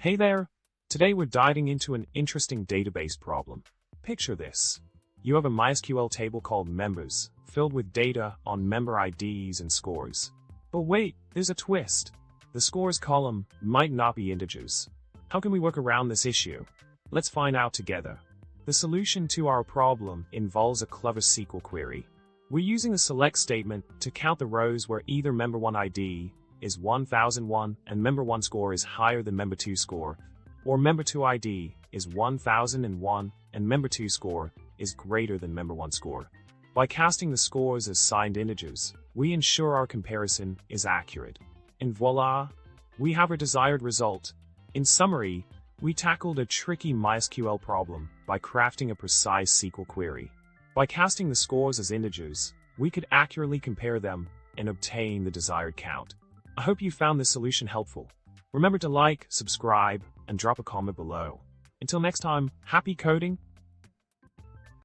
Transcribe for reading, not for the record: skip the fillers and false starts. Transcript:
Hey there! Today we're diving into an interesting database problem. Picture this. You have a MySQL table called members, filled with data on member IDs and scores. But wait, there's a twist. The scores column might not be integers. How can we work around this issue? Let's find out together. The solution to our problem involves a clever SQL query. We're using a select statement to count the rows where either member1 ID is 1001 and member1 score is higher than member2 score, or member2 ID is 1001 and member2 score is greater than member1 score. By casting the scores as signed integers, we ensure our comparison is accurate. And voila, we have our desired result. In summary, we tackled a tricky MySQL problem by crafting a precise SQL query. By casting the scores as integers, we could accurately compare them and obtain the desired count. I hope you found this solution helpful. Remember to like, subscribe, and drop a comment below. Until next time, happy coding!